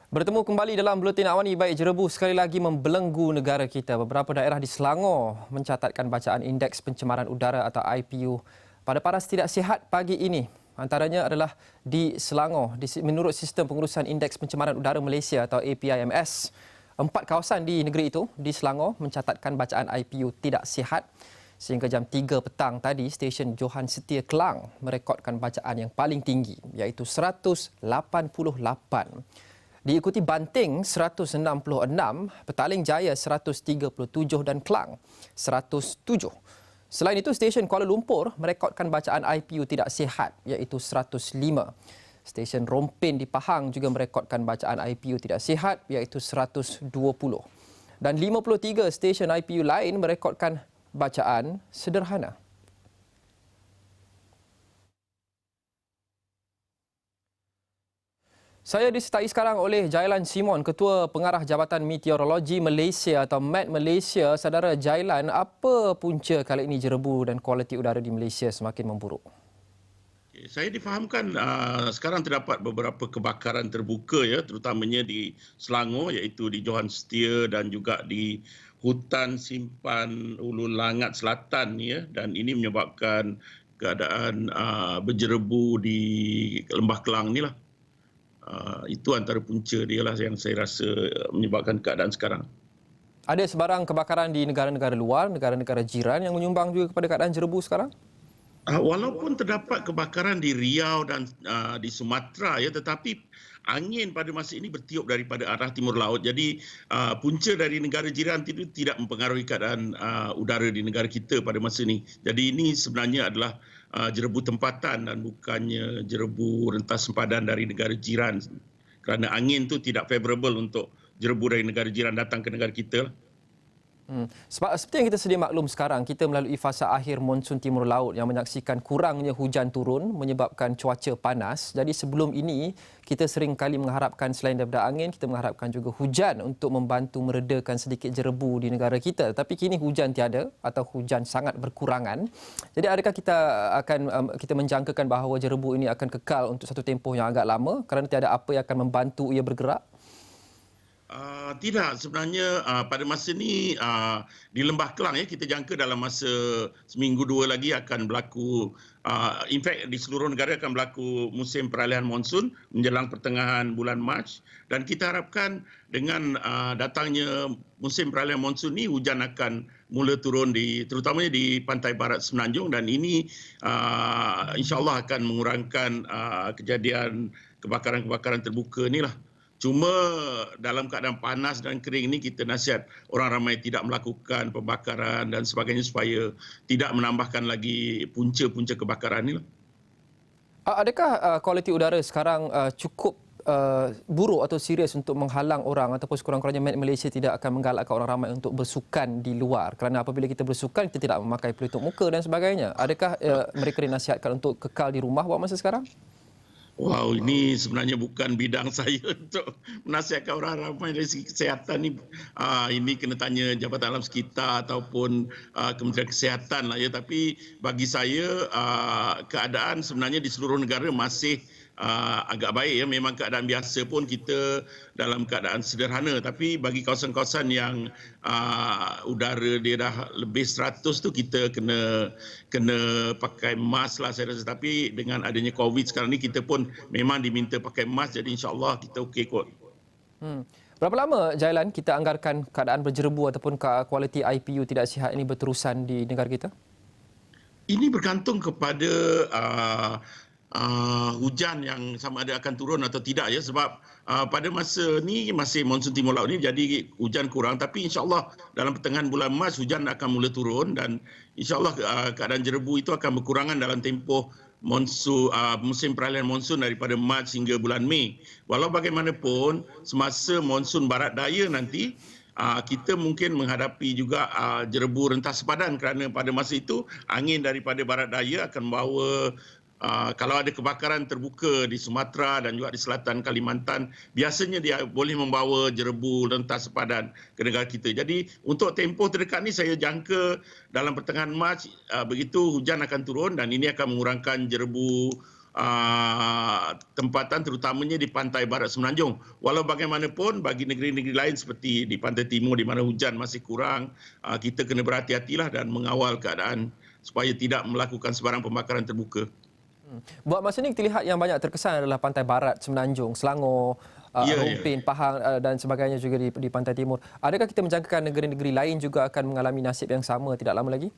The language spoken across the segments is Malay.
Bertemu kembali dalam Buletin Awani Baik Jerebu sekali lagi membelenggu negara kita. Beberapa daerah di Selangor mencatatkan bacaan Indeks Pencemaran Udara atau IPU pada paras tidak sihat pagi ini. Antaranya adalah di Selangor. Menurut Sistem Pengurusan Indeks Pencemaran Udara Malaysia atau APIMS, 4 kawasan di negeri itu di Selangor mencatatkan bacaan IPU tidak sihat. Sehingga jam 3 petang tadi, stesen Johan Setia Kelang merekodkan bacaan yang paling tinggi iaitu 188. Diikuti Banting 166, Petaling Jaya 137 dan Kelang 107. Selain itu, stesen Kuala Lumpur merekodkan bacaan IPU tidak sihat iaitu 105. Stesen Rompin di Pahang juga merekodkan bacaan IPU tidak sihat iaitu 120. Dan 53 stesen IPU lain merekodkan bacaan sederhana. Saya disertai sekarang oleh Jailan Simon, Ketua Pengarah Jabatan Meteorologi Malaysia atau MET Malaysia. Saudara Jailan, apa punca kali ini jerebu dan kualiti udara di Malaysia semakin memburuk? Saya difahamkan sekarang terdapat beberapa kebakaran terbuka ya, terutamanya di Selangor iaitu di Johan Setia dan juga di hutan simpan Ulu Langat Selatan ya, dan ini menyebabkan keadaan berjerebu di Lembah Kelang ni lah. Itu antara punca dia lah yang saya rasa menyebabkan keadaan sekarang. Ada sebarang kebakaran di negara-negara luar, negara-negara jiran yang menyumbang juga kepada keadaan jerebu sekarang? Walaupun terdapat kebakaran di Riau dan di Sumatera ya, tetapi angin pada masa ini bertiup daripada arah timur laut. Jadi punca dari negara jiran itu tidak mempengaruhi keadaan udara di negara kita pada masa ini. Jadi ini sebenarnya adalah jerebu tempatan dan bukannya jerebu rentas sempadan dari negara jiran. Kerana angin itu tidak favorable untuk jerebu dari negara jiran datang ke negara kita. Seperti yang kita sedia maklum sekarang, kita melalui fasa akhir monsun timur laut yang menyaksikan kurangnya hujan turun menyebabkan cuaca panas. Jadi sebelum ini, kita sering kali mengharapkan selain daripada angin, kita mengharapkan juga hujan untuk membantu meredakan sedikit jerebu di negara kita. Tapi kini hujan tiada atau hujan sangat berkurangan. Jadi adakah kita menjangkakan bahawa jerebu ini akan kekal untuk satu tempoh yang agak lama kerana tiada apa yang akan membantu ia bergerak? Tidak, sebenarnya pada masa ini di Lembah Kelang ya, kita jangka dalam masa seminggu dua lagi akan berlaku, in fact di seluruh negara akan berlaku musim peralihan monsun menjelang pertengahan bulan Mac, dan kita harapkan dengan datangnya musim peralihan monsun ini hujan akan mula turun terutamanya di pantai barat Semenanjung, dan ini insya-Allah akan mengurangkan kejadian kebakaran-kebakaran terbuka inilah. Cuma dalam keadaan panas dan kering ini kita nasihat orang ramai tidak melakukan pembakaran dan sebagainya supaya tidak menambahkan lagi punca-punca kebakaran ini. Adakah kualiti udara sekarang cukup buruk atau serius untuk menghalang orang ataupun sekurang-kurangnya Malaysia tidak akan menggalakkan orang ramai untuk bersukan di luar? Kerana apabila kita bersukan, kita tidak memakai pelitup muka dan sebagainya. Adakah mereka dinasihatkan untuk kekal di rumah buat masa sekarang? Wow, ini sebenarnya bukan bidang saya untuk menasihatkan orang ramai dari segi kesihatan ni. Ini kena tanya Jabatan Alam Sekitar ataupun Kementerian Kesihatan lah ya. Tapi bagi saya keadaan sebenarnya di seluruh negara masih agak baik ya. Memang keadaan biasa pun kita dalam keadaan sederhana. Tapi bagi kawasan-kawasan yang udara dia dah lebih 100 tu kita kena pakai mask lah saya rasa. Tapi dengan adanya COVID sekarang ni kita pun memang diminta pakai mask, jadi insya-Allah kita okey kot. Berapa lama Jailan kita anggarkan keadaan berjerebu ataupun kualiti IPU tidak sihat ini berterusan di negara kita? Ini bergantung kepada hujan yang sama ada akan turun atau tidak ya, sebab pada masa ni masih monsun timur laut ni jadi hujan kurang, tapi insya-Allah dalam pertengahan bulan Mac hujan akan mula turun, dan insya-Allah keadaan jerebu itu akan berkurangan dalam tempoh musim peralihan monsun daripada Mac hingga bulan Mei. Walau bagaimanapun semasa monsun barat daya nanti kita mungkin menghadapi juga jerebu rentas sepadan, kerana pada masa itu angin daripada barat daya akan membawa kalau ada kebakaran terbuka di Sumatera dan juga di selatan Kalimantan, biasanya dia boleh membawa jerebu rentas sepadan ke negara kita. Jadi untuk tempoh terdekat ni saya jangka dalam pertengahan Mac begitu hujan akan turun, dan ini akan mengurangkan jerebu tempatan terutamanya di pantai barat Semenanjung. Walau bagaimanapun bagi negeri-negeri lain seperti di pantai timur di mana hujan masih kurang, kita kena berhati-hatilah dan mengawal keadaan supaya tidak melakukan sebarang pembakaran terbuka. Buat masa ini kita lihat yang banyak terkesan adalah pantai barat Semenanjung, Selangor, Rompin, Pahang dan sebagainya juga di pantai timur. Adakah kita menjangkakan negeri-negeri lain juga akan mengalami nasib yang sama tidak lama lagi?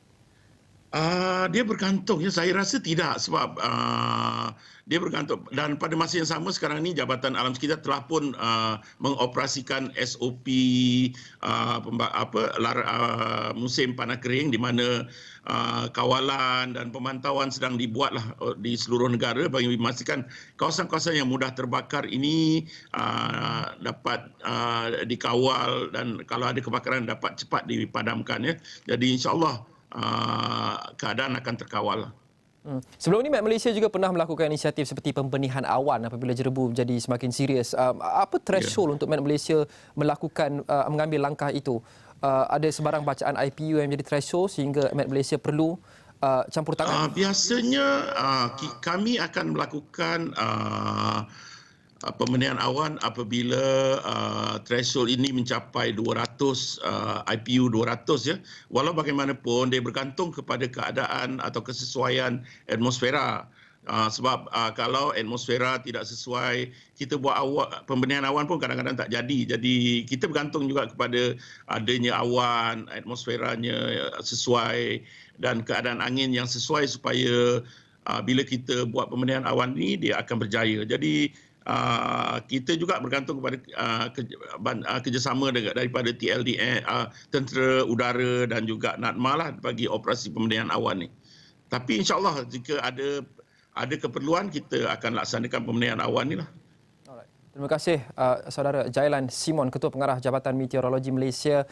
Dia bergantung ya, saya rasa tidak sebab dia bergantung dan pada masa yang sama sekarang ini Jabatan Alam Sekitar telah pun mengoperasikan SOP musim panas kering di mana kawalan dan pemantauan sedang dibuatlah di seluruh negara bagi memastikan kawasan-kawasan yang mudah terbakar ini dapat dikawal dan kalau ada kebakaran dapat cepat dipadamkan ya. Jadi insya-Allah keadaan akan terkawal. Sebelum ini Malaysia juga pernah melakukan inisiatif seperti pembenihan awan apabila jerebu menjadi semakin serius. Apa threshold untuk Malaysia melakukan mengambil langkah itu? Ada sebarang bacaan IPU yang menjadi threshold sehingga Malaysia perlu campur tangan? Biasanya kami akan melakukan pembenihan awan apabila threshold ini mencapai 200 IPU 200 ya. Walau bagaimanapun dia bergantung kepada keadaan atau kesesuaian atmosfera. Sebab kalau atmosfera tidak sesuai, kita buat pembenihan awan pun kadang-kadang tak jadi. Jadi kita bergantung juga kepada adanya awan, atmosferanya sesuai dan keadaan angin yang sesuai supaya bila kita buat pembenihan awan ini dia akan berjaya. Jadi kita juga bergantung kepada kerjasama daripada TLDA, Tentera Udara dan juga NADMA lah bagi operasi pembenihan awan ni. Tapi insya-Allah jika ada keperluan kita akan laksanakan pembenihan awan ni lah. Terima kasih Saudara Jailan Simon, Ketua Pengarah Jabatan Meteorologi Malaysia